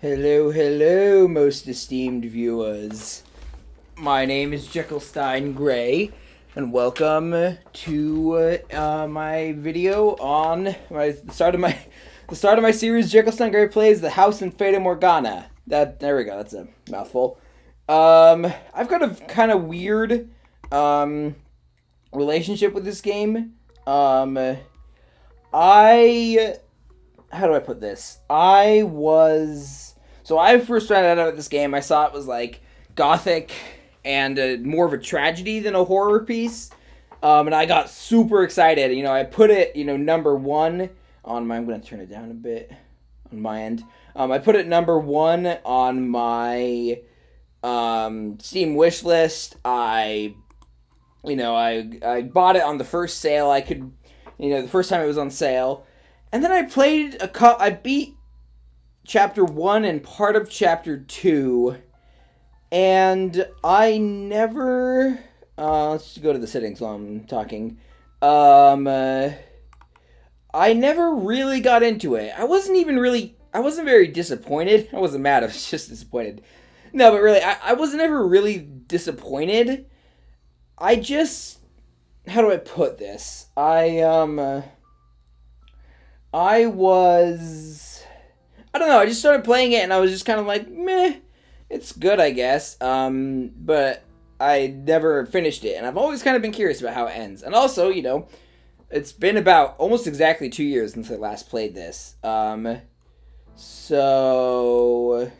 Hello, hello, most esteemed viewers. My name is Jekyllstein Gray, and welcome to my video on the start of my series. Jekyllstein Gray plays the house in Fata Morgana. There we go. That's a mouthful. I've got a kind of weird relationship with this game. How do I put this? So I first found out about this game. I saw it was like gothic and more of a tragedy than a horror piece. And I got super excited. I put it, number one on my, I'm going to turn it down a bit on my end. I put it number one on my Steam wish list. I bought it on the first sale I could, the first time it was on sale. And then I played I beat Chapter 1 and part of Chapter 2. And I never... let's go to the settings while I'm talking. I never really got into it. I wasn't very disappointed. I wasn't mad, I was just disappointed. No, but really, I was never really disappointed. I just... How do I put this? I don't know, I just started playing it and I was just kind of like, meh, it's good, I guess. But I never finished it, and I've always kind of been curious about how it ends. And also, it's been about almost exactly 2 years since I last played this. So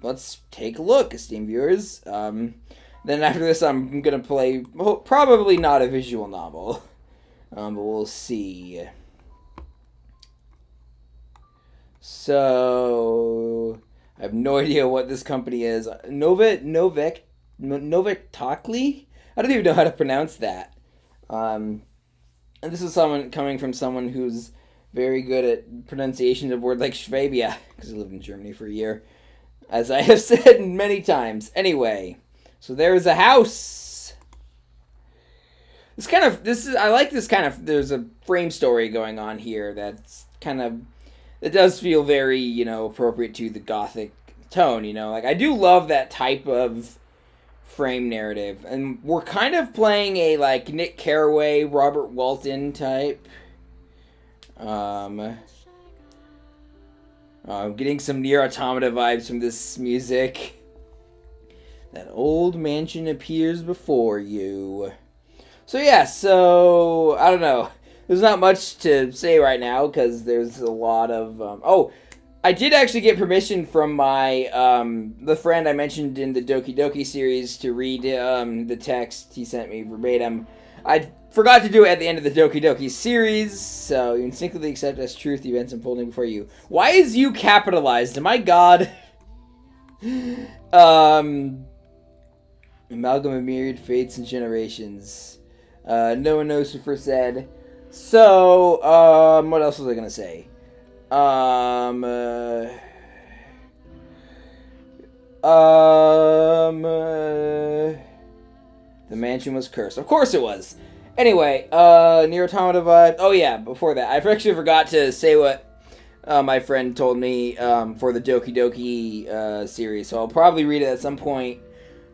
let's take a look, esteemed viewers. Then after this, I'm gonna play, probably not a visual novel, but we'll see. So, I have no idea what this company is. Novik Tokli? I don't even know how to pronounce that. And this is coming from someone who's very good at pronunciation of words like Schwabia, because I lived in Germany for a year, as I have said many times. Anyway, so there's a house. I like this kind of, there's a frame story going on here that's kind of, it does feel very, appropriate to the gothic tone, Like, I do love that type of frame narrative. And we're kind of playing a, like, Nick Carraway, Robert Walton type. I'm getting some Nier Automata vibes from this music. That old mansion appears before you. So, yeah, I don't know. There's not much to say right now, because there's a lot of... I did actually get permission from my... the friend I mentioned in the Doki Doki series to read the text he sent me verbatim. I forgot to do it at the end of the Doki Doki series, so you instinctively accept as truth the events unfolding before you. Why is you capitalized? My god. Amalgam of myriad fates and generations. No one knows who first said... So, what else was I gonna say? The mansion was cursed. Of course it was. Anyway, Nier Automata vibe. Oh yeah, before that, I actually forgot to say what my friend told me for the Doki Doki series. So I'll probably read it at some point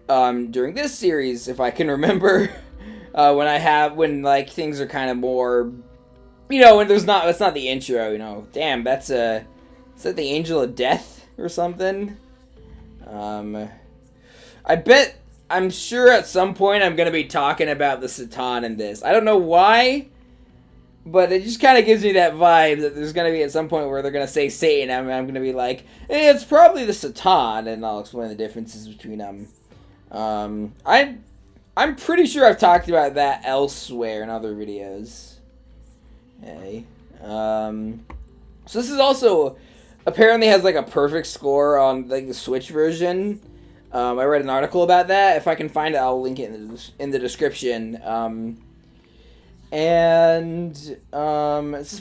during this series if I can remember. When things are kind of more, when that's not the intro, damn, is that the Angel of Death or something? I'm sure at some point I'm going to be talking about the Satan in this. I don't know why, but it just kind of gives me that vibe that there's going to be at some point where they're going to say Satan, and I'm going to be like, hey, it's probably the Satan, and I'll explain the differences between them. I'm pretty sure I've talked about that elsewhere in other videos. Hey. So this is also apparently has like a perfect score on like the Switch version. I read an article about that. If I can find it, I'll link it in the description. It's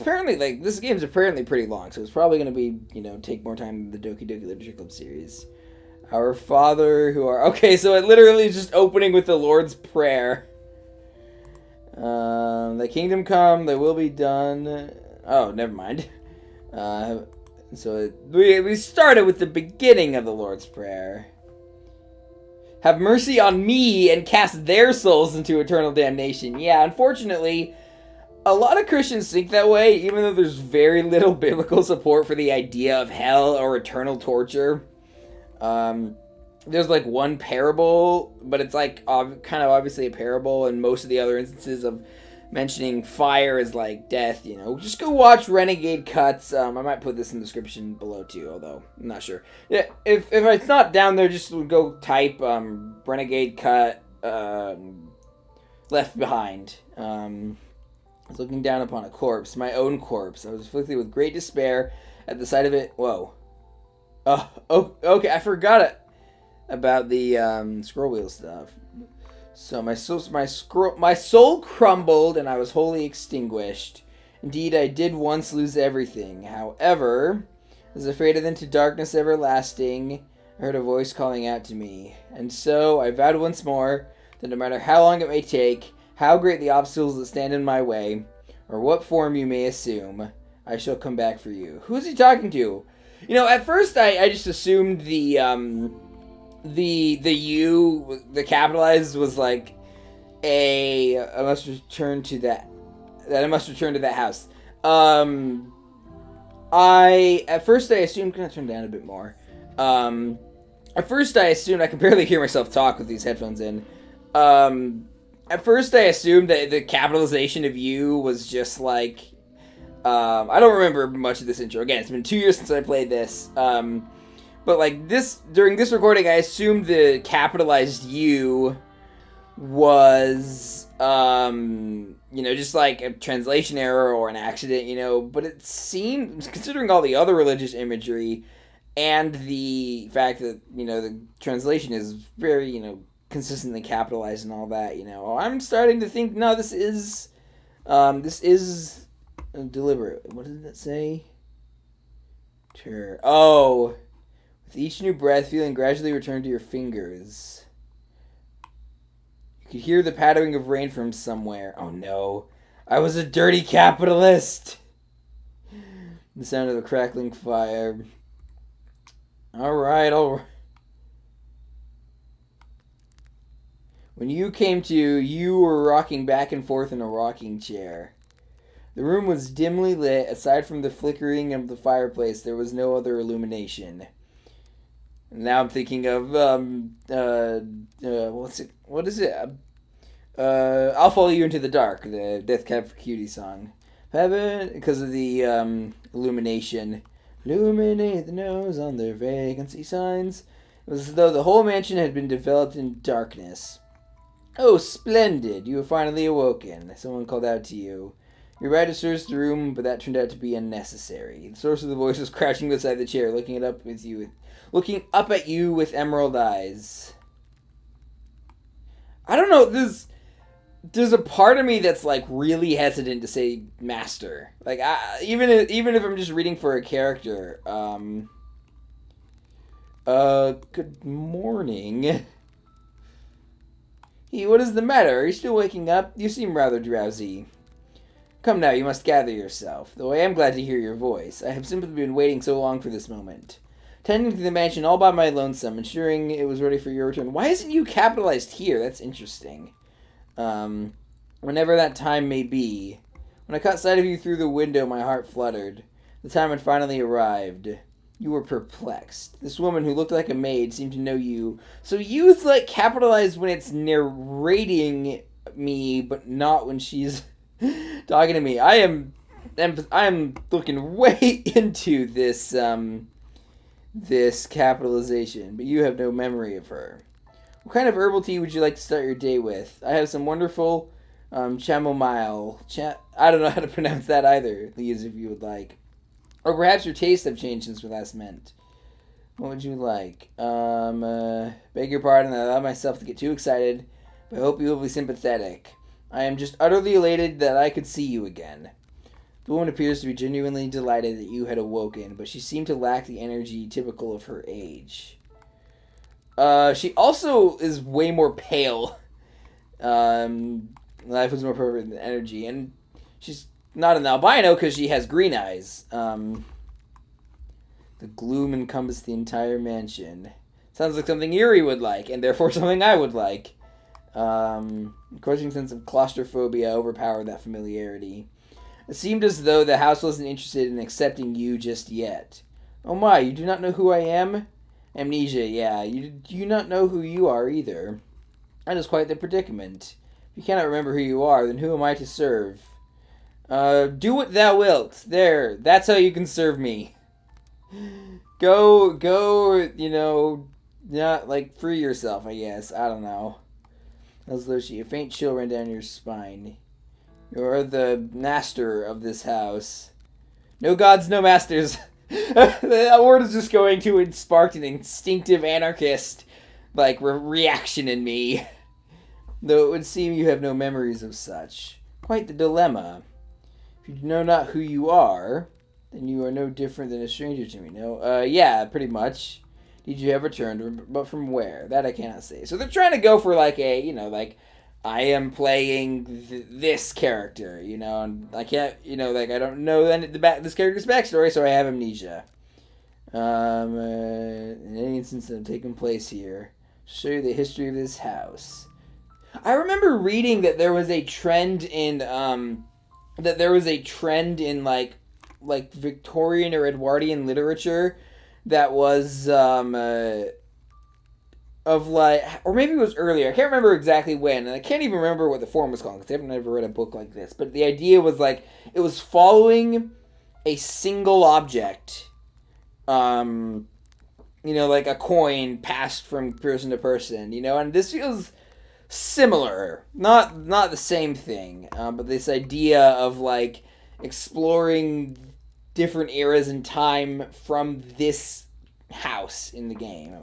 apparently this game's apparently pretty long, so it's probably going to be, take more time than the Doki Doki Literature Club series. Our Father who are... Okay, so it literally is just opening with the Lord's Prayer. The kingdom come, they will be done. Oh, never mind. So we started with the beginning of the Lord's Prayer. Have mercy on me and cast their souls into eternal damnation. Yeah, unfortunately, a lot of Christians think that way, even though there's very little biblical support for the idea of hell or eternal torture. There's like one parable, but it's like kind of obviously a parable, and most of the other instances of mentioning fire is like death, you know. Just go watch Renegade Cuts. I might put this in the description below too, although I'm not sure. Yeah, if it's not down there, just go type Renegade Cut Left Behind. I was looking down upon a corpse, my own corpse. I was afflicted with great despair at the sight of it. Whoa. Oh, okay, I forgot it about the scroll wheel stuff. So my soul crumbled, and I was wholly extinguished. Indeed, I did once lose everything. However, I was afraid of into darkness everlasting. I heard a voice calling out to me, and so I vowed once more that no matter how long it may take, how great the obstacles that stand in my way, or what form you may assume, I shall come back for you. Who is he talking to? You know, at first I just assumed the U, the capitalized, was like I must return to that house. At first I assumed, can I turn down a bit more? At first I assumed, I can barely hear myself talk with these headphones in. At first I assumed that the capitalization of U was just like, I don't remember much of this intro. Again, it's been 2 years since I played this. But like during this recording, I assumed the capitalized U was, just like a translation error or an accident, but it seemed, considering all the other religious imagery and the fact that, the translation is very, consistently capitalized and all that, I'm starting to think, no, this is deliberate. What did that say? Oh, with each new breath, feeling gradually return to your fingers. You could hear the pattering of rain from somewhere. Oh no, I was a dirty capitalist. The sound of a crackling fire. All right. When you came to, you were rocking back and forth in a rocking chair. The room was dimly lit. Aside from the flickering of the fireplace, there was no other illumination. Now I'm thinking of, what is it? I'll Follow You Into the Dark, the Death Cab for Cutie song. Heaven, because of the, illumination. Illuminate the nose on their vacancy signs. It was as though the whole mansion had been developed in darkness. Oh, splendid! You have finally awoken. Someone called out to you. You tried to search the room, but that turned out to be unnecessary. The source of the voice was crouching beside the chair, looking up at you with emerald eyes. I don't know. There's a part of me that's like really hesitant to say master. Like even if I'm just reading for a character. Good morning. Hey, what is the matter? Are you still waking up? You seem rather drowsy. Come now, you must gather yourself. Though I am glad to hear your voice. I have simply been waiting so long for this moment. Tending to the mansion all by my lonesome, ensuring it was ready for your return. Why isn't you capitalized here? That's interesting. Whenever that time may be. When I caught sight of you through the window, my heart fluttered. The time had finally arrived. You were perplexed. This woman who looked like a maid seemed to know you. So you's like capitalized when it's narrating me, but not when she's talking to me. I am looking way into this this capitalization, but you have no memory of her. What kind of herbal tea would you like to start your day with? I have some wonderful chamomile. I don't know how to pronounce that either. Leaves, if you would like. Or perhaps your tastes have changed since we last met. What would you like? Beg your pardon, I allow myself to get too excited, but I hope you will be sympathetic. I am just utterly elated that I could see you again. The woman appears to be genuinely delighted that you had awoken, but she seemed to lack the energy typical of her age. She also is way more pale. Life was more appropriate than energy, and she's not an albino because she has green eyes. The gloom encompassed the entire mansion. Sounds like something Yuri would like, and therefore something I would like. A crushing sense of claustrophobia overpowered that familiarity. It seemed as though the house wasn't interested in accepting you just yet. Oh my, you do not know who I am? Amnesia, yeah. You do not know who you are either. That is quite the predicament. If you cannot remember who you are, then who am I to serve? Do what thou wilt. There, that's how you can serve me. Go, not, free yourself, I guess. I don't know. As though a faint chill ran down your spine. You're the master of this house. No gods, no masters. That word is just going to spark an instinctive anarchist, reaction in me. Though it would seem you have no memories of such. Quite the dilemma. If you know not who you are, then you are no different than a stranger to me, no? Yeah, pretty much. Did you ever turn, but from where? That I cannot say. So they're trying to go for, I am playing this character, and I can't, I don't know this character's backstory, so I have amnesia. In any instance that have taken place here, show you the history of this house. I remember reading that there was a trend in, Victorian or Edwardian literature that was, or maybe it was earlier. I can't remember exactly when, and I can't even remember what the form was called because I haven't ever read a book like this. But the idea was it was following a single object, a coin passed from person to person, and this feels similar, not the same thing, but this idea of exploring different eras in time from this house in the game.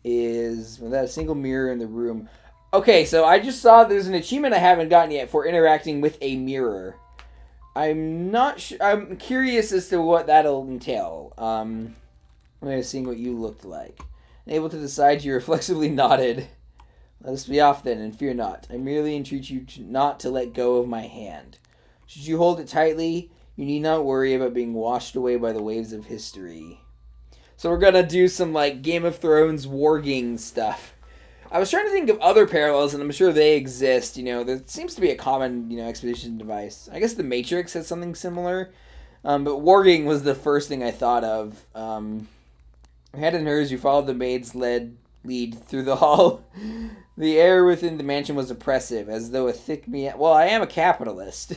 Is without a single mirror in the room. Okay, so I just saw there's an achievement I haven't gotten yet for interacting with a mirror. I'm not sure. I'm curious as to what that'll entail. I'm seeing what you looked like. Able to decide, you reflexively nodded. Let us be off then, and fear not. I merely entreat you not to let go of my hand. Should you hold it tightly, you need not worry about being washed away by the waves of history. So we're gonna do some Game of Thrones warging stuff. I was trying to think of other parallels, and I'm sure they exist. There seems to be a common, expedition device. I guess the Matrix has something similar, but warging was the first thing I thought of. Head and hers, you followed the maid's lead through the hall. The air within the mansion was oppressive, as though a thick well, I am a capitalist.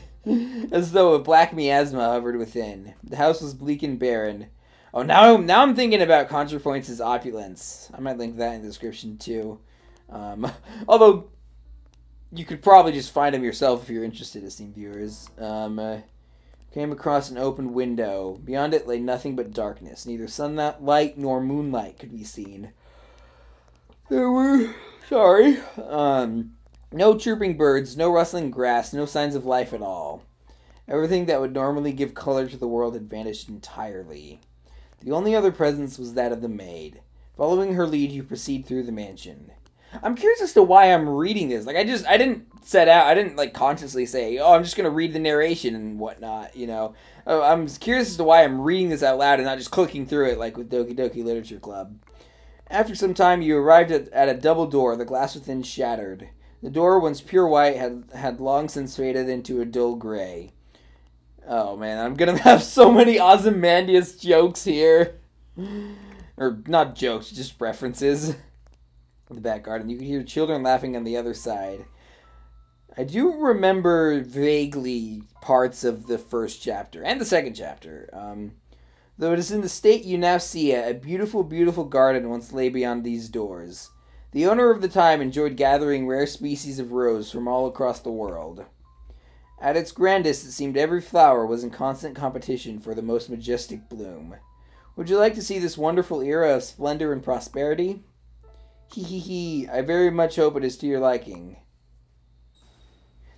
As though a black miasma hovered within. The house was bleak and barren. Oh, now I'm thinking about ContraPoints' opulence. I might link that in the description too. Although you could probably just find them yourself if you're interested, esteemed viewers. Came across an open window. Beyond it lay nothing but darkness. Neither sunlight nor moonlight could be seen. There were no chirping birds, no rustling grass, no signs of life at all. Everything that would normally give color to the world had vanished entirely. The only other presence was that of the maid. Following her lead, you proceed through the mansion. I'm curious as to why I'm reading this. I didn't consciously say, I'm just going to read the narration and whatnot, I'm curious as to why I'm reading this out loud and not just clicking through it like with Doki Doki Literature Club. After some time, you arrived at a double door, the glass within shattered. The door, once pure white, had long since faded into a dull gray. Oh man, I'm gonna have so many Ozymandias jokes here. Or not jokes, just references. In the back garden, you could hear children laughing on the other side. I do remember vaguely parts of the first chapter and the second chapter. Though it is in the state you now see it, a beautiful, beautiful garden once lay beyond these doors. The owner of the time enjoyed gathering rare species of rose from all across the world. At its grandest, it seemed every flower was in constant competition for the most majestic bloom. Would you like to see this wonderful era of splendor and prosperity? I very much hope it is to your liking.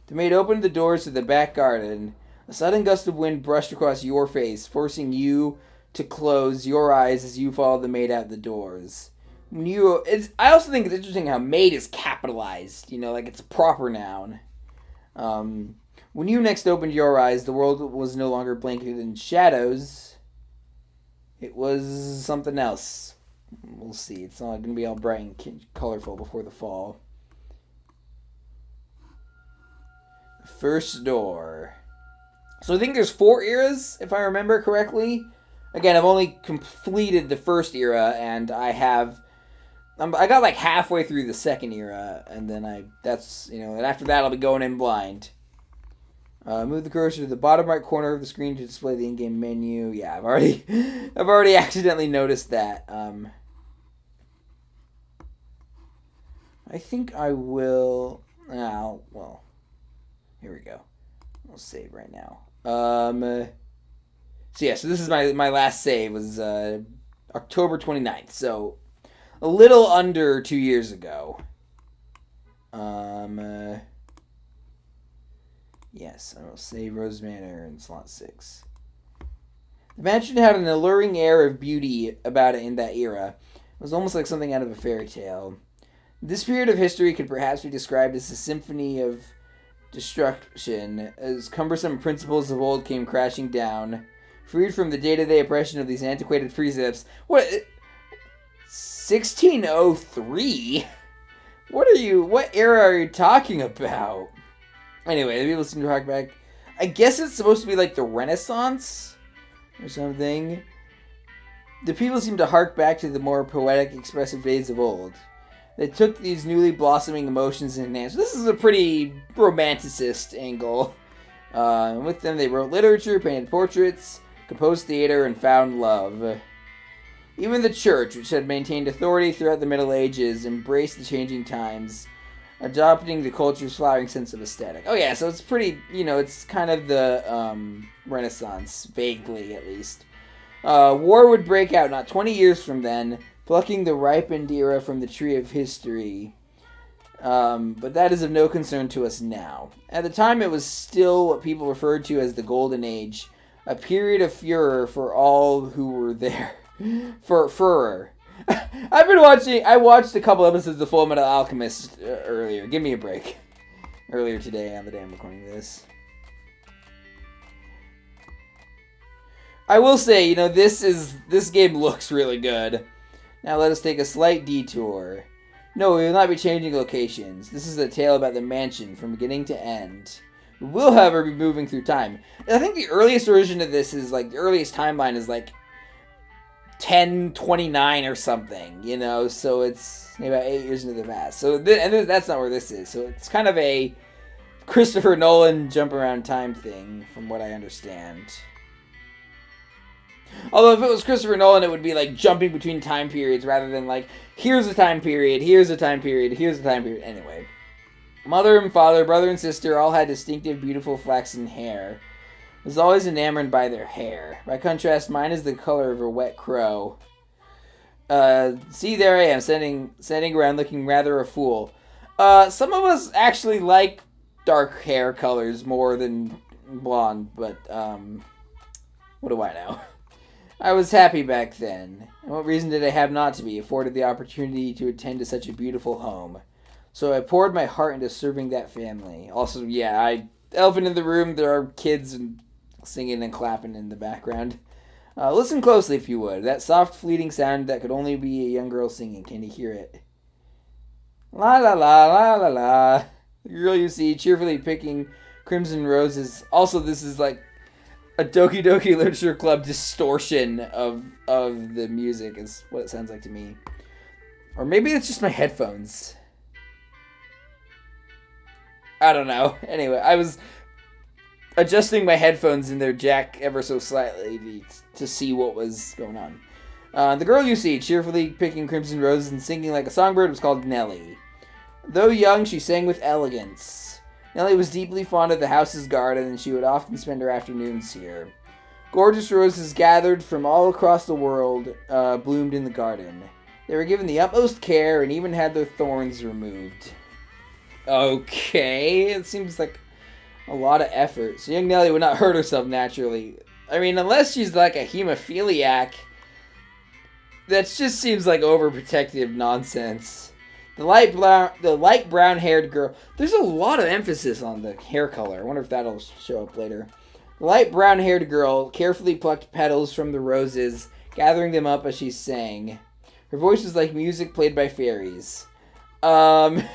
The maid opened the doors to the back garden. A sudden gust of wind brushed across your face, forcing you to close your eyes as you followed the maid out the doors. I also think it's interesting how maid is capitalized, it's a proper noun. When you next opened your eyes, the world was no longer blanketed in shadows. It was something else. We'll see. It's not going to be all bright and colorful before the fall. First door. So I think there's 4 eras, if I remember correctly. Again, I've only completed the first era, and I got like halfway through the second era, and then and after that I'll be going in blind. Move the cursor to the bottom right corner of the screen to display the in-game menu. Yeah, I've already accidentally noticed that. I think I will. Well, here we go. I'll save right now. So this is my last save was October 29th, so a little under 2 years ago. Yes, I will save Rose Manor in slot 6. The mansion had an alluring air of beauty about it in that era. It was almost like something out of a fairy tale. This period of history could perhaps be described as a symphony of destruction, as cumbersome principles of old came crashing down, freed from the day-to-day oppression of these antiquated precepts. What? 1603? What era are you talking about? Anyway, the people seem to hark back. I guess it's supposed to be like the Renaissance or something. The people seem to hark back to the more poetic, expressive days of old. They took these newly blossoming emotions and enhanced. This is a pretty romanticist angle. With them, they wrote literature, painted portraits, composed theater, and found love. Even the church, which had maintained authority throughout the Middle Ages, embraced the changing times, adopting the culture's flowering sense of aesthetic. Oh yeah, so it's pretty, it's kind of the Renaissance, vaguely at least. War would break out not 20 years from then, plucking the ripened era from the tree of history. But that is of no concern to us now. At the time, it was still what people referred to as the Golden Age, a period of furor for all who were there. Furor. I watched a couple episodes of Full Metal Alchemist earlier. Give me a break. Earlier today on the day I'm recording this. I will say, this game looks really good. Now let us take a slight detour. No, we will not be changing locations. This is a tale about the mansion from beginning to end. We will, however, be moving through time. I think the earliest version of this is the earliest timeline is 1029 or something, so it's about 8 years into the past. So, that's not where this is. So it's kind of a Christopher Nolan jump around time thing, from what I understand. Although if it was Christopher Nolan, it would be jumping between time periods rather than here's a time period, here's a time period, here's a time period. Anyway. Mother and father, brother and sister all had distinctive, beautiful flaxen hair. I was always enamored by their hair. By contrast, mine is the color of a wet crow. See, there I am, standing around looking rather a fool. Some of us actually like dark hair colors more than blonde, but, what do I know? I was happy back then. And what reason did I have not to be, afforded the opportunity to attend to such a beautiful home? So I poured my heart into serving that family. Also, elephant in the room, there are kids and singing and clapping in the background. Listen closely if you would. That soft, fleeting sound that could only be a young girl singing. Can you hear it? La la la la la la. The girl you see cheerfully picking crimson roses. Also, this is a Doki Doki Literature Club distortion of the music is what it sounds like to me. Or maybe it's just my headphones. I don't know. Anyway, I was adjusting my headphones in their jack ever so slightly to see what was going on. The girl you see cheerfully picking crimson roses and singing like a songbird was called Nellie. Though young, she sang with elegance. Nellie was deeply fond of the house's garden, and she would often spend her afternoons here. Gorgeous roses gathered from all across the world bloomed in the garden. They were given the utmost care and even had their thorns removed. Okay, it seems like a lot of effort. So young Nellie would not hurt herself naturally. I mean, unless she's a hemophiliac. That just seems like overprotective nonsense. The light brown-haired girl. There's a lot of emphasis on the hair color. I wonder if that'll show up later. The light brown-haired girl carefully plucked petals from the roses, gathering them up as she sang. Her voice was like music played by fairies. In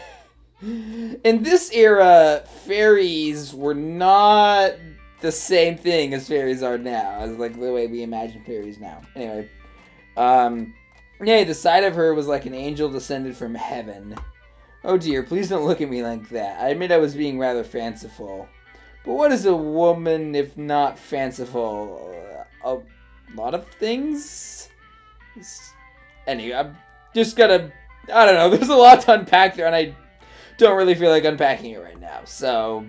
this era, fairies were not the same thing as fairies are now, as like the way we imagine fairies now. Anyway, the sight of her was like an angel descended from heaven. Oh dear, please don't look at me like that. I admit I was being rather fanciful. But what is a woman if not fanciful? A lot of things? Anyway, I'm just gonna... I don't know, there's a lot to unpack there, and I don't really feel like unpacking it right now. So,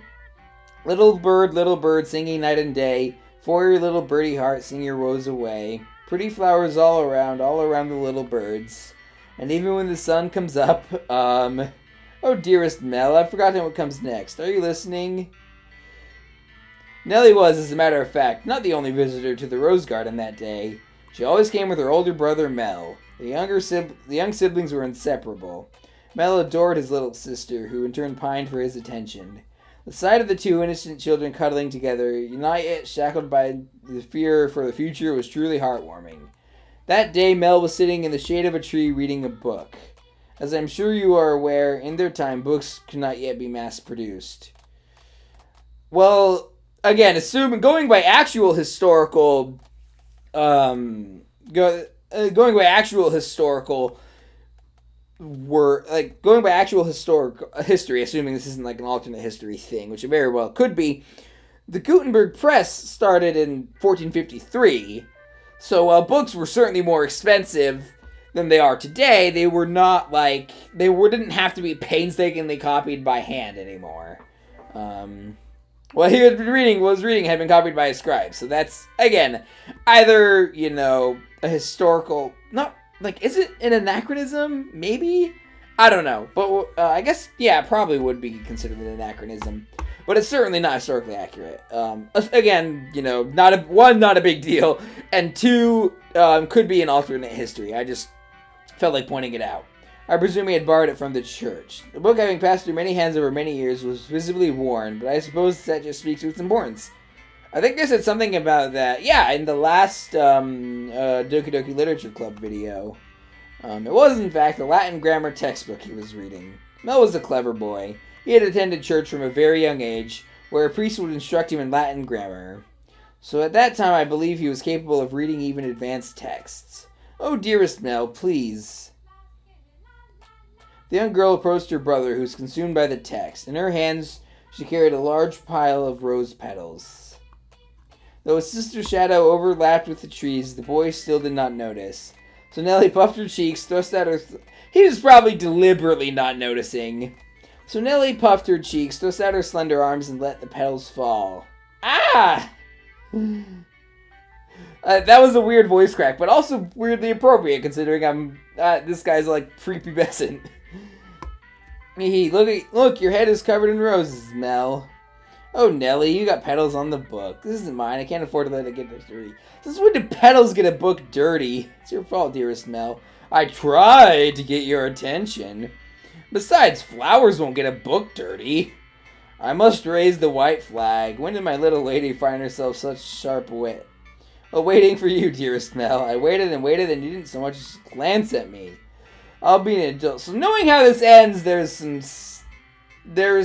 little bird, singing night and day. For your little birdie heart, sing your woes away. Pretty flowers all around the little birds. And even when the sun comes up, oh dearest Mel, I've forgotten what comes next. Are you listening? Nellie was, as a matter of fact, not the only visitor to the rose garden that day. She always came with her older brother, Mel. The young siblings were inseparable. Mel adored his little sister, who in turn pined for his attention. The sight of the two innocent children cuddling together, not yet shackled by the fear for the future, was truly heartwarming. That day, Mel was sitting in the shade of a tree reading a book. As I'm sure you are aware, in their time, books could not yet be mass-produced. Well, again, going by actual historical, history, assuming this isn't like an alternate history thing, which it very well could be, the Gutenberg Press started in 1453. So while books were certainly more expensive than they are today, they were not like, didn't have to be painstakingly copied by hand anymore. What he was reading had been copied by a scribe. So that's, again, either, a historical, not, like, is it an anachronism? Maybe? I don't know. But I guess, yeah, it probably would be considered an anachronism. But it's certainly not historically accurate. Again, not a big deal. And two, could be an alternate history. I just felt like pointing it out. I presume he had borrowed it from the church. The book, having passed through many hands over many years, was visibly worn, but I suppose that just speaks to its importance. I think they said something about that, yeah, in the last Doki Doki Literature Club video. It was, in fact, a Latin grammar textbook he was reading. Mel was a clever boy. He had attended church from a very young age, where a priest would instruct him in Latin grammar. So at that time, I believe he was capable of reading even advanced texts. Oh, dearest Mel, please. The young girl approached her brother, who was consumed by the text. In her hands, she carried a large pile of rose petals. Though his sister's shadow overlapped with the trees, the boy still did not notice. So Nellie puffed her cheeks, thrust out her... He was probably deliberately not noticing. So Nellie puffed her cheeks, thrust out her slender arms, and let the petals fall. Ah! That was a weird voice crack, but also weirdly appropriate, considering this guy's like prepubescent. Look, your head is covered in roses, Mel. Oh, Nellie, you got petals on the book. This isn't mine. I can't afford to let it get dirty. Since when did petals get a book dirty? It's your fault, dearest Mel. I tried to get your attention. Besides, flowers won't get a book dirty. I must raise the white flag. When did my little lady find herself such sharp wit? Oh, waiting for you, dearest Mel. I waited, and you didn't so much as glance at me. I'll be an adult. So knowing how this ends, there's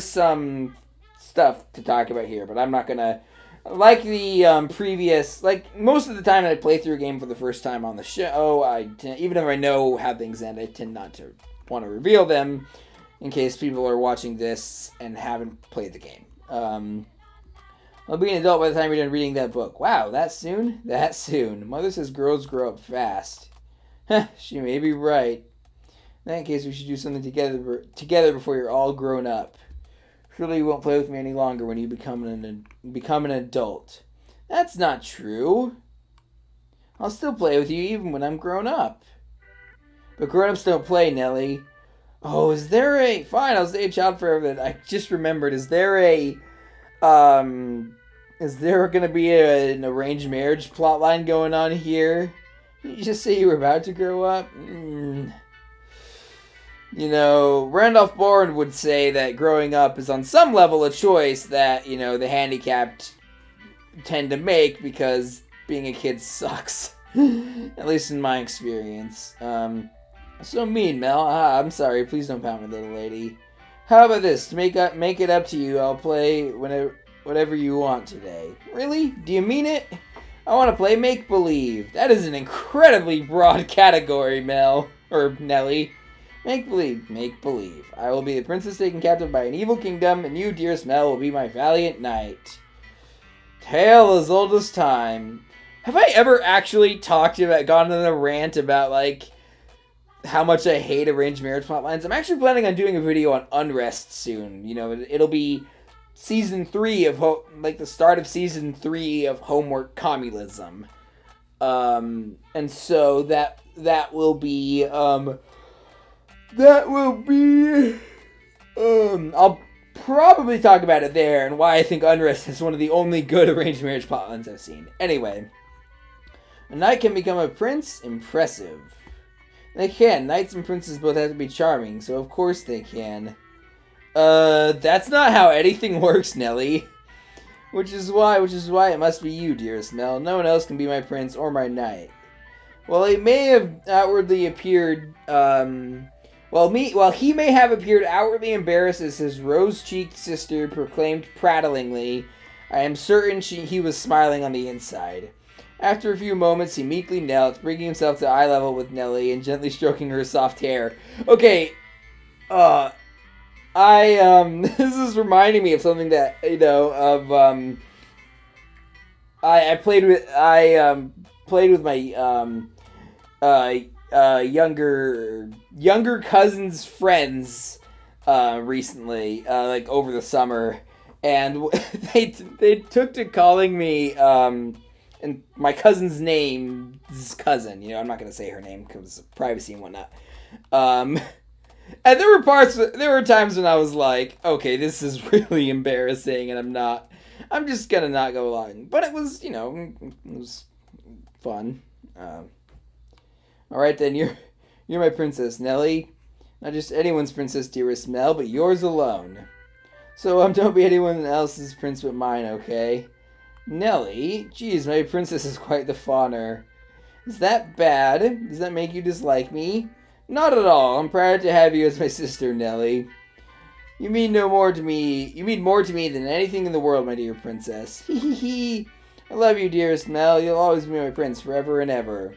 some stuff to talk about here, but I'm not gonna, like the previous, like most of the time I play through a game for the first time on the show, even if I know how things end, I tend not to want to reveal them in case people are watching this and haven't played the game. I'll be an adult by the time you're done reading that book. Wow, that soon? That soon. Mother says girls grow up fast. She may be right. In that case, we should do something together before you're all grown up. Surely you won't play with me any longer when you become an adult. That's not true. I'll still play with you even when I'm grown up. But grown-ups don't play, Nellie. Oh, fine, I'll stay a child forever. I just remembered, is there going to be an arranged marriage plotline going on here? Did you just say you were about to grow up? Randolph Bourne would say that growing up is on some level a choice that, the handicapped tend to make because being a kid sucks. At least in my experience. So mean, Mel. I'm sorry. Please don't pound me, little lady. How about this? To make it up to you, I'll play whatever you want today. Really? Do you mean it? I want to play make-believe. That is an incredibly broad category, Mel. Or Nelly. Make-believe. Make-believe. I will be the princess taken captive by an evil kingdom, and you, dearest Mel, will be my valiant knight. Tale as old as time. Have I ever actually gone on a rant about, like, how much I hate arranged marriage plotlines? I'm actually planning on doing a video on unrest soon. You know, it'll be season 3 of, the start of season 3 of Homework Communism. And so that will be, I'll probably talk about it there and why I think unrest is one of the only good arranged marriage plotlines I've seen. Anyway, a knight can become a prince? Impressive. They can. Knights and princes both have to be charming, so of course they can. That's not how anything works, Nelly. Which is why it must be you, dearest Mel. No one else can be my prince or my knight. While he may have outwardly appeared, while he may have appeared outwardly embarrassed as his rose-cheeked sister proclaimed prattlingly, I am certain he was smiling on the inside. After a few moments, he meekly knelt, bringing himself to eye level with Nelly and gently stroking her soft hair. Okay, this is reminding me of something that, I played with my, younger cousin's friends, recently, over the summer, and they took to calling me, and my cousin's name's cousin. I'm not gonna say her name because of privacy and whatnot. And there were times when I was like, okay, this is really embarrassing, and I'm just gonna not go along. But it was, it was fun. All right then, you're my princess, Nelly. Not just anyone's princess, dearest Mel, but yours alone. So don't be anyone else's prince but mine, okay? Nelly? Geez, my princess is quite the fawner. Is that bad? Does that make you dislike me? Not at all. I'm proud to have you as my sister, Nelly. You mean more to me than anything in the world, my dear princess. Hee hee hee. I love you, dearest Mel. You'll always be my prince forever and ever.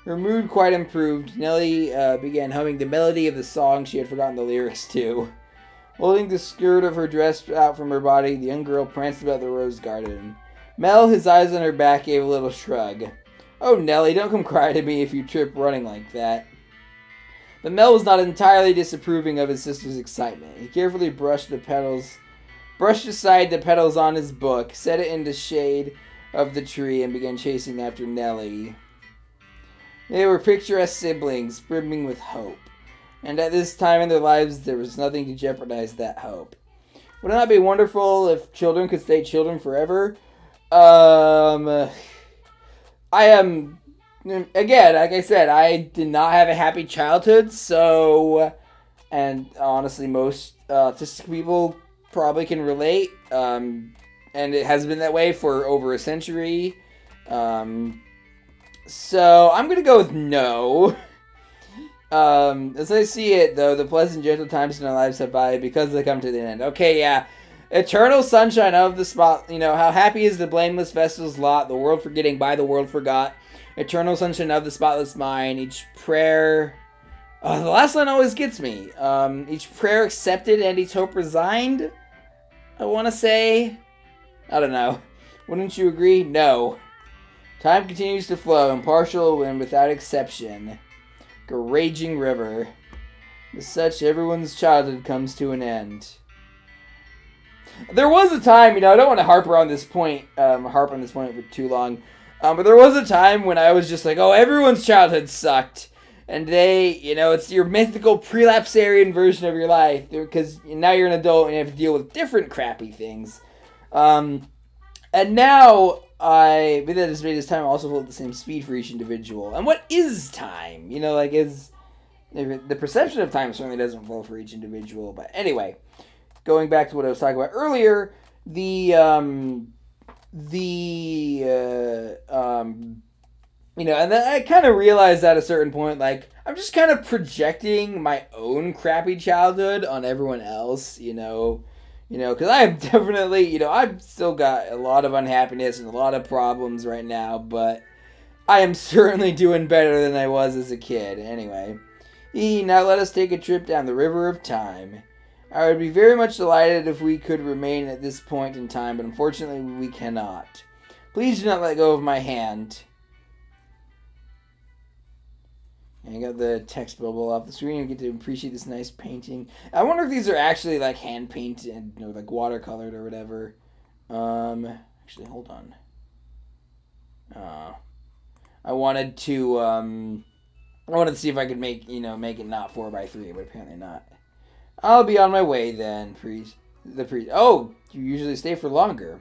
Her mood quite improved. Nelly began humming the melody of the song she had forgotten the lyrics to. Holding the skirt of her dress out from her body, the young girl pranced about the rose garden. Mel, his eyes on her back, gave a little shrug. Oh, Nelly, don't come cry to me if you trip running like that. But Mel was not entirely disapproving of his sister's excitement. He carefully brushed aside the petals on his book, set it in the shade of the tree, and began chasing after Nelly. They were picturesque siblings, brimming with hope. And at this time in their lives, there was nothing to jeopardize that hope. Would it not be wonderful if children could stay children forever? I am... Again, like I said, I did not have a happy childhood, so... And honestly, most autistic people probably can relate. And it has been that way for over a century. So, I'm gonna go with no. As I see it, though, the pleasant, gentle times in our lives have died because they come to the end. Okay, yeah. Eternal sunshine of the spot. How happy is the blameless vessel's lot, the world forgetting by the world forgot. Eternal sunshine of the spotless mind. Each prayer... the last line always gets me. Each prayer accepted and each hope resigned. I want to say... I don't know. Wouldn't you agree? No. Time continues to flow, impartial and without exception. Like a raging river. As such, everyone's childhood comes to an end. There was a time, I don't want to harp on this point for too long, but there was a time when I was just like, oh, everyone's childhood sucked. And it's your mythical prelapsarian version of your life, because now you're an adult and you have to deal with different crappy things. And now, with that has made this time also hold the same speed for each individual. And what is time? The perception of time certainly doesn't flow for each individual. But anyway, going back to what I was talking about earlier, And then I kind of realized at a certain point, like, I'm just kind of projecting my own crappy childhood on everyone else, because I am definitely, I've still got a lot of unhappiness and a lot of problems right now, but I am certainly doing better than I was as a kid. Anyway, now let us take a trip down the river of time. I would be very much delighted if we could remain at this point in time, but unfortunately we cannot. Please do not let go of my hand. And I got the text bubble off the screen. We get to appreciate this nice painting. I wonder if these are actually like hand painted or like watercolored or whatever. Actually, hold on. I wanted to see if I could make it not 4x3, but apparently not. I'll be on my way then, priest. Oh, you usually stay for longer.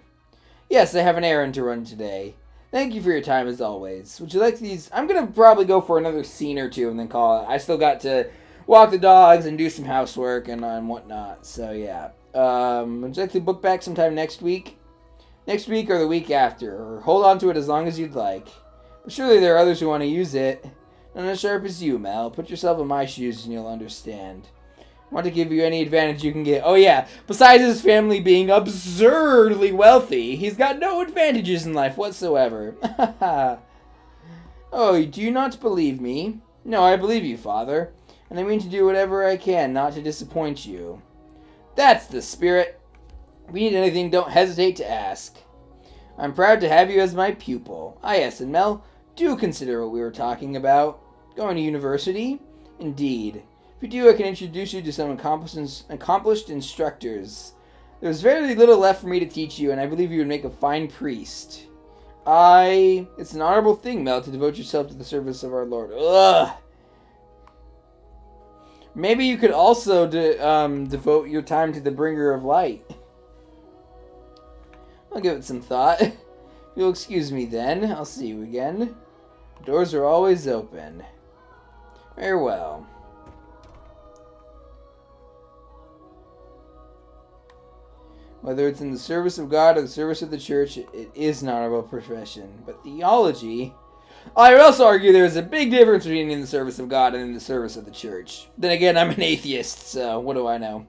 Yes, I have an errand to run today. Thank you for your time as always. Would you like these? I'm going to probably go for another scene or two and then call it. I still got to walk the dogs and do some housework and whatnot. So, yeah. Would you like to book back sometime next week? Next week or the week after. Or hold on to it as long as you'd like. But surely there are others who want to use it. Not as sharp as you, Mel. Put yourself in my shoes and you'll understand. I want to give you any advantage you can get. Oh, yeah. Besides his family being absurdly wealthy, he's got no advantages in life whatsoever. Oh, do you not believe me? No, I believe you, Father. And I mean to do whatever I can not to disappoint you. That's the spirit. If you need anything, don't hesitate to ask. I'm proud to have you as my pupil. Ah, yes, and Mel, do consider what we were talking about. Going to university? Indeed. If you do, I can introduce you to some accomplished instructors. There's very little left for me to teach you, and I believe you would make a fine priest. It's an honorable thing, Mel, to devote yourself to the service of our Lord. Ugh! Maybe you could also devote your time to the bringer of light. I'll give it some thought. If you'll excuse me then, I'll see you again. The doors are always open. Very well. Whether it's in the service of God or the service of the church, it is an honorable profession. But theology... I would also argue there is a big difference between in the service of God and in the service of the church. Then again, I'm an atheist, so what do I know?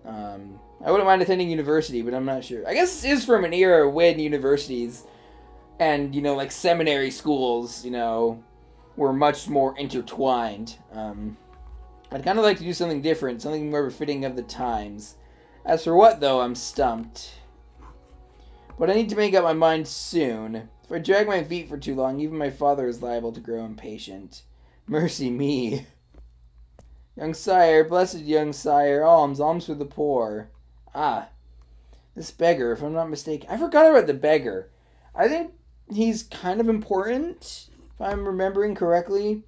I wouldn't mind attending university, but I'm not sure. I guess this is from an era when universities and, like seminary schools, were much more intertwined. I'd kind of like to do something different, something more befitting of the times. As for what, though, I'm stumped. But I need to make up my mind soon. If I drag my feet for too long, even my father is liable to grow impatient. Mercy me. Young sire, blessed young sire, alms for the poor. Ah, this beggar, if I'm not mistaken. I forgot about the beggar. I think he's kind of important, if I'm remembering correctly.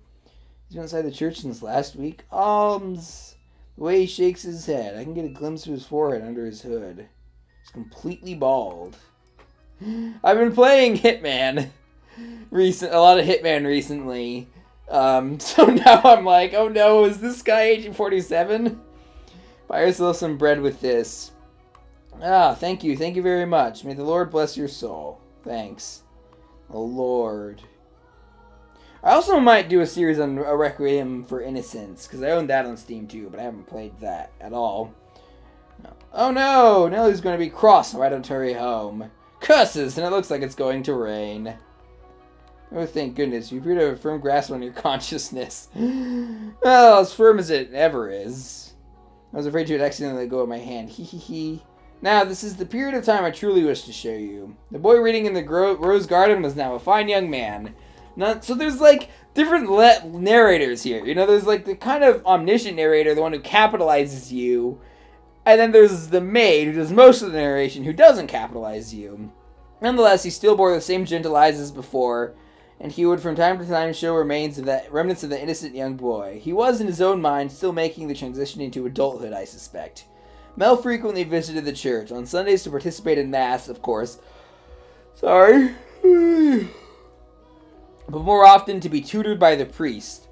He's been inside the church since last week. Alms. The way he shakes his head. I can get a glimpse of his forehead under his hood. He's completely bald. I've been playing Hitman. A lot of Hitman recently. So now I'm like, oh no, is this guy Agent 47? Buy yourself some bread with this. Ah, thank you very much. May the Lord bless your soul. Thanks. The Lord. I also might do a series on A Requiem for Innocence, because I own that on Steam too, but I haven't played that at all. No. Oh no! Nellie's going to be cross right on her way home. Curses! And it looks like it's going to rain. Oh, thank goodness. You appear to have a firm grasp on your consciousness. Well, as firm as it ever is. I was afraid you'd accidentally let go of my hand. Hee hee hee. Now, this is the period of time I truly wish to show you. The boy reading in the rose garden was now a fine young man. So there's, like, different narrators here. There's, like, the kind of omniscient narrator, the one who capitalizes you. And then there's the maid, who does most of the narration, who doesn't capitalize you. Nonetheless, he still bore the same gentle eyes as before, and he would from time to time show remnants of the innocent young boy. He was, in his own mind, still making the transition into adulthood, I suspect. Mel frequently visited the church, on Sundays to participate in Mass, of course. Sorry. But more often to be tutored by the priest.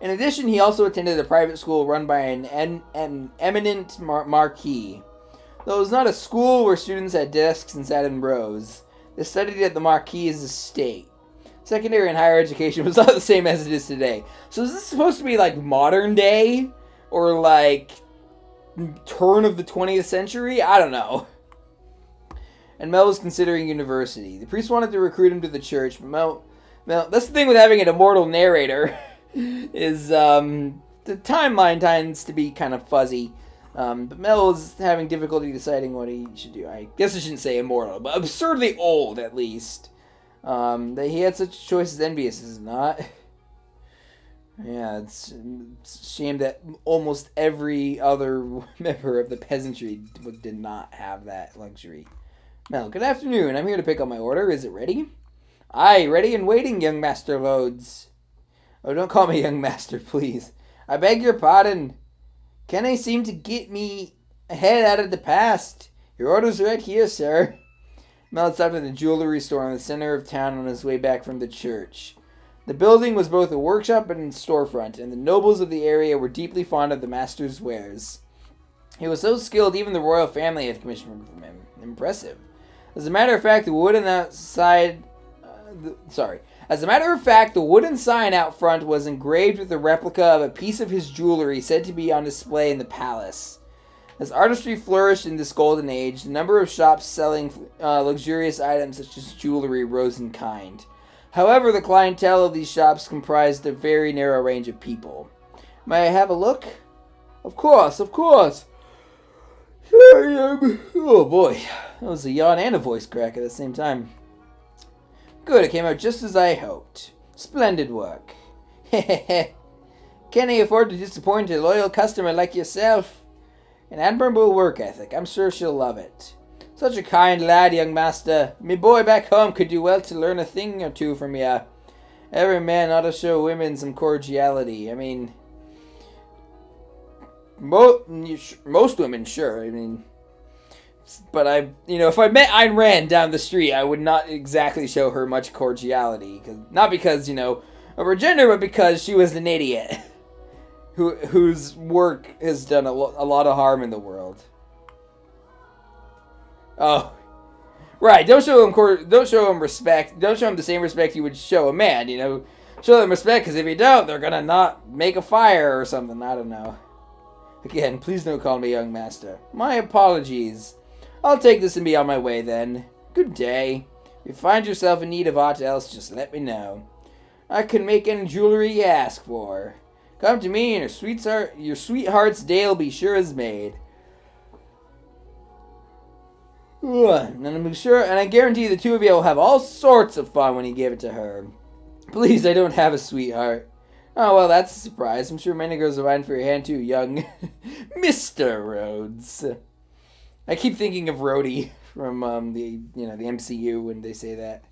In addition, he also attended a private school run by an eminent marquis. Though it was not a school where students had desks and sat in rows, they studied at the marquis's estate. Secondary and higher education was not the same as it is today. So is this supposed to be like modern day? Or like turn of the 20th century? I don't know. And Mel was considering university. The priest wanted to recruit him to the church, but Mel that's the thing with having an immortal narrator, is the timeline tends to be kind of fuzzy. But Mel is having difficulty deciding what he should do. I guess I shouldn't say immortal, but absurdly old at least. That he had such a choice as envious, is it not? Yeah, it's a shame that almost every other member of the peasantry did not have that luxury. Mel, good afternoon. I'm here to pick up my order. Is it ready? Aye, ready and waiting, young Master Loads. Oh, don't call me young master, please. I beg your pardon. Can I seem to get me ahead out of the past? Your order's right here, sir. Mel stopped at the jewelry store in the center of town on his way back from the church. The building was both a workshop and a storefront, and the nobles of the area were deeply fond of the master's wares. He was so skilled, even the royal family had commissioned from him. Impressive. As a matter of fact, the wooden sign out front was engraved with a replica of a piece of his jewelry said to be on display in the palace. As artistry flourished in this golden age, the number of shops selling luxurious items such as jewelry rose in kind. However, the clientele of these shops comprised a very narrow range of people. May I have a look? Of course, of course. Here I am. Oh boy, that was a yawn and a voice crack at the same time. Good, it came out just as I hoped. Splendid work. Hehehe. Can I afford to disappoint a loyal customer like yourself? An admirable work ethic. I'm sure she'll love it. Such a kind lad, young master. Me boy back home could do well to learn a thing or two from ya. Every man ought to show women some cordiality. I mean, most women, sure. I mean, but if I met Ayn Rand down the street, I would not exactly show her much cordiality. Not because, of her gender, but because she was an idiot. Whose work has done a lot of harm in the world. Oh, right. Don't show him respect. Don't show him the same respect you would show a man. Show them respect, because if you don't, they're gonna not make a fire or something. I don't know. Again, please don't call me young master. My apologies. I'll take this and be on my way then. Good day. If you find yourself in need of aught else, just let me know. I can make any jewelry you ask for. Come to me, and your sweetheart's day'll be sure as made. And I'm sure, and I guarantee the two of you will have all sorts of fun when you give it to her. Please, I don't have a sweetheart. Oh, well, that's a surprise. I'm sure many girls are vying for your hand too, young Mr. Rhodes. I keep thinking of Rhodey from the MCU when they say that.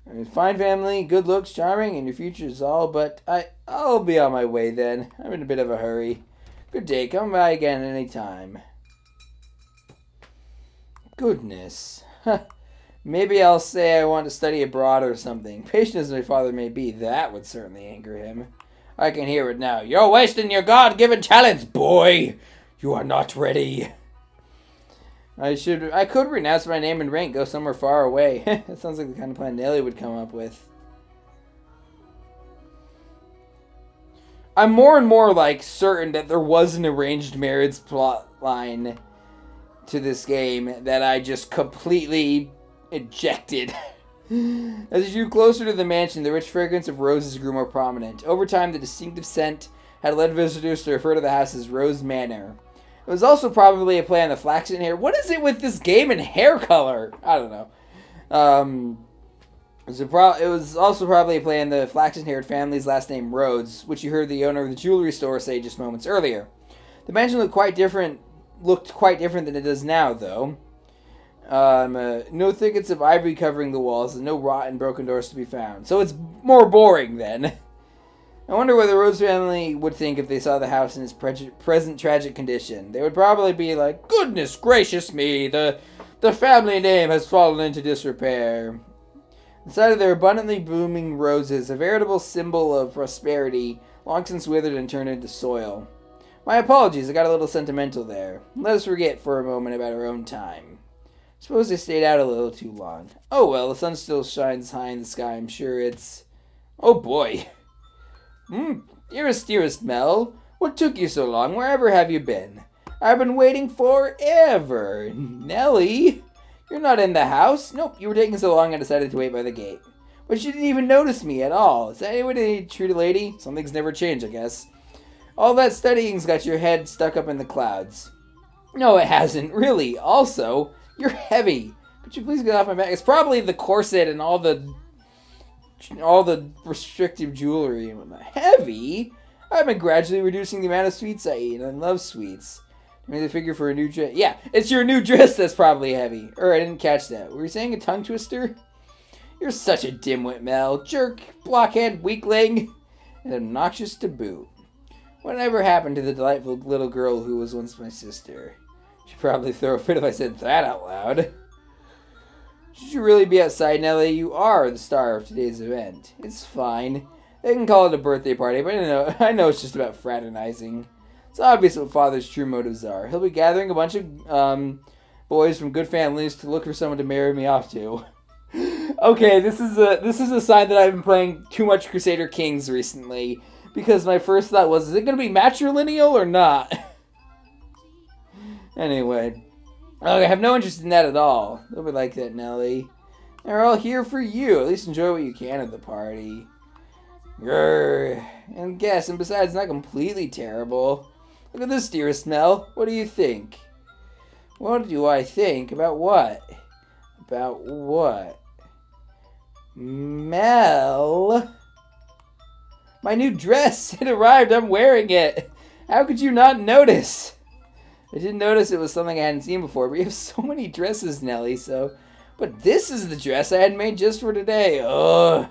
I mean, fine family, good looks, charming, and your future is all, but I'll be on my way then. I'm in a bit of a hurry. Good day, come by again any time. Goodness. Maybe I'll say I want to study abroad or something. Patient as my father may be, that would certainly anger him. I can hear it now. You're wasting your God-given talents, boy! You are not ready. I could renounce my name and rank, go somewhere far away. That sounds like the kind of plan Nelly would come up with. I'm more and more, certain that there was an arranged marriage plot line to this game that I just completely ejected. As you drew closer to the mansion, the rich fragrance of roses grew more prominent. Over time, the distinctive scent had led visitors to refer to the house as Rose Manor. It was also probably a play on the flaxen hair. What is it with this game and hair color? I don't know. It was also probably a play on the flaxen-haired family's last name, Rhodes, which you heard the owner of the jewelry store say just moments earlier. The mansion looked quite different than it does now, though. No thickets of ivy covering the walls, and no rotten broken doors to be found. So it's more boring, then. I wonder what the Rhodes family would think if they saw the house in its present tragic condition. They would probably be like, goodness gracious me, the family name has fallen into disrepair. Inside of their abundantly blooming roses, a veritable symbol of prosperity, long since withered and turned into soil. My apologies, I got a little sentimental there. Let us forget for a moment about our own time. Suppose I stayed out a little too long. Oh well, the sun still shines high in the sky. I'm sure it's... Oh boy. Dearest Mel, what took you so long? Wherever have you been? I've been waiting forever. Nellie, you're not in the house. Nope, you were taking so long I decided to wait by the gate. But you didn't even notice me at all. Is that any true lady? Something's never changed, I guess. All that studying's got your head stuck up in the clouds. No, it hasn't, really. Also, you're heavy. Could you please get off my back? It's probably the corset and all the restrictive jewelry. Heavy? I've been gradually reducing the amount of sweets I eat, and I love sweets. I made the figure for a new dress. Yeah, it's your new dress that's probably heavy. I didn't catch that. Were you saying a tongue twister? You're such a dimwit, Mel. Jerk, blockhead, weakling, and obnoxious to boot. Whatever happened to the delightful little girl who was once my sister? She'd probably throw a fit if I said that out loud. Should you really be outside, Nellie? You are the star of today's event. It's fine. They can call it a birthday party, but I know it's just about fraternizing. It's obvious what Father's true motives are. He'll be gathering a bunch of boys from good families to look for someone to marry me off to. Okay, this is a sign that I've been playing too much Crusader Kings recently, because my first thought was, is it going to be matrilineal or not? Anyway, I have no interest in that at all. Nobody like that, Nellie. They're all here for you. At least enjoy what you can at the party. Grrr. And besides, not completely terrible. Look at this, dearest Mel. What do you think? What do I think? About what? About what? Mel? My new dress! It arrived! I'm wearing it! How could you not notice? I didn't notice it was something I hadn't seen before, but you have so many dresses, Nellie, so... But this is the dress I had made just for today. Ugh!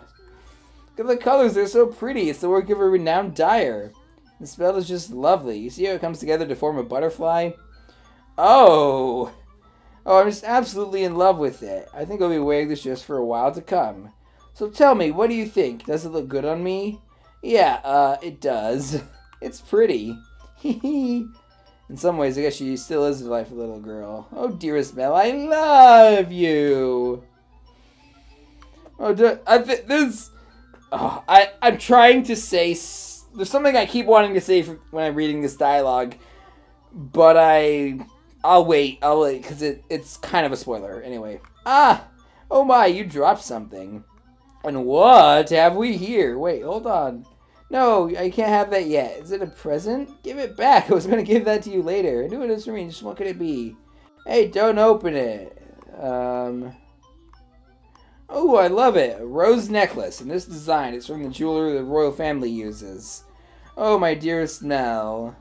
Look at the colors, they're so pretty. It's the work of a renowned dyer. The spell is just lovely. You see how it comes together to form a butterfly? Oh! Oh, I'm just absolutely in love with it. I think I'll be wearing this dress for a while to come. So tell me, what do you think? Does it look good on me? Yeah, it does. It's pretty. In some ways, I guess she still is a delightful little girl. Oh, dearest Mel, I love you. I'm trying to say... There's something I keep wanting to say when I'm reading this dialogue, but I'll wait, because it's kind of a spoiler. Anyway. Oh my, you dropped something. And what have we here? Wait, hold on. No, I can't have that yet. Is it a present? Give it back. I was going to give that to you later. I knew it is for me. Just what could it be? Hey, don't open it. Oh, I love it. A rose necklace. And this design is from the jeweler the royal family uses. Oh, my dearest Mel.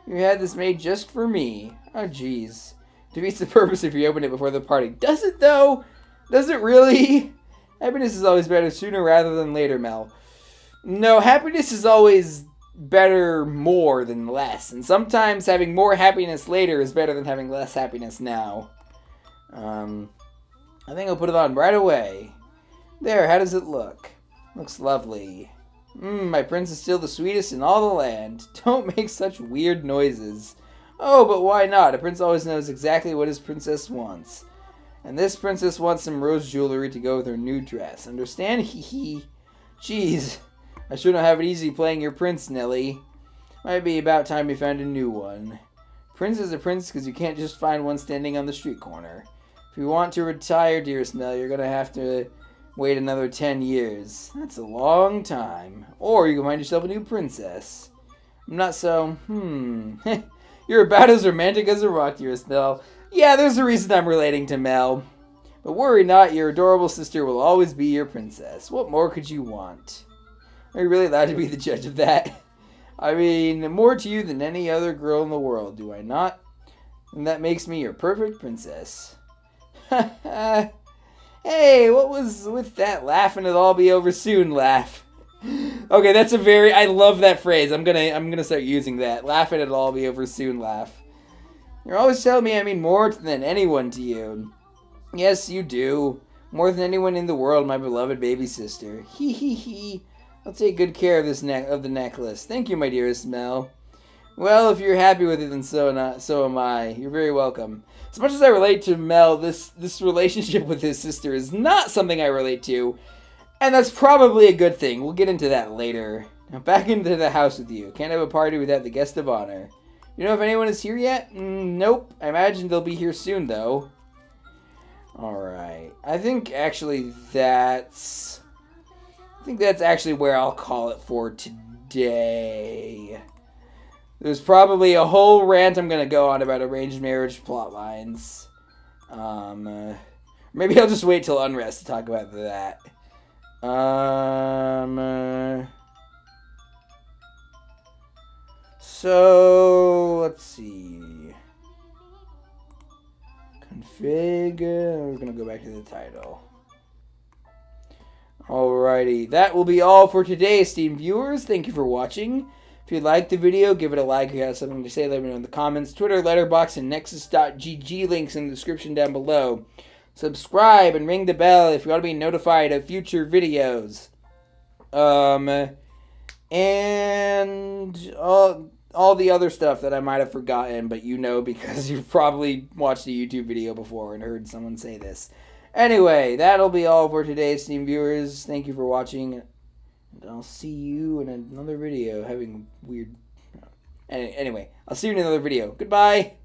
You had this made just for me. Oh, jeez. Defeats the purpose if you open it before the party. Does it, though? Does it really? Happiness is always better sooner rather than later, Mel. No, happiness is always better more than less. And sometimes having more happiness later is better than having less happiness now. I think I'll put it on right away. There, how does it look? Looks lovely. My prince is still the sweetest in all the land. Don't make such weird noises. Oh, but why not? A prince always knows exactly what his princess wants. And this princess wants some rose jewelry to go with her new dress. Understand? Hee hee. Jeez. I sure don't have it easy playing your prince, Nellie. Might be about time we found a new one. Prince is a prince because you can't just find one standing on the street corner. If you want to retire, dearest Mel, you're going to have to wait another 10 years. That's a long time. Or you can find yourself a new princess. I'm not so, You're about as romantic as a rock, dearest Mel. Yeah, there's a reason I'm relating to Mel. But worry not, your adorable sister will always be your princess. What more could you want? Are you really allowed to be the judge of that? I mean, more to you than any other girl in the world, do I not? And that makes me your perfect princess. Hey, what was with that laughing it'll all be over soon laugh? Okay, that's I love that phrase. I'm gonna start using that. Laughing it'll all be over soon laugh. You're always telling me I mean more than anyone to you. Yes, you do. More than anyone in the world, my beloved baby sister. Hee hee hee. I'll take good care of the necklace. Thank you, my dearest Mel. Well, if you're happy with it, then so am I. You're very welcome. As much as I relate to Mel, this relationship with his sister is not something I relate to, and that's probably a good thing. We'll get into that later. Now back into the house with you. Can't have a party without the guest of honor. You know if anyone is here yet? Nope. I imagine they'll be here soon, though. Alright. I think that's actually where I'll call it for today. There's probably a whole rant I'm going to go on about arranged marriage plot lines. Maybe I'll just wait till Unrest to talk about that. So, let's see. Config. We're going to go back to the title. Alrighty. That will be all for today, esteemed viewers. Thank you for watching. If you liked the video, give it a like. If you have something to say, let me know in the comments. Twitter, Letterboxd, and Nexus.gg links in the description down below. Subscribe and ring the bell if you want to be notified of future videos. And all the other stuff that I might have forgotten, but you know because you've probably watched a YouTube video before and heard someone say this. Anyway, that'll be all for today, esteemed viewers. Thank you for watching. And I'll see you in another video. Having weird... Anyway, I'll see you in another video. Goodbye!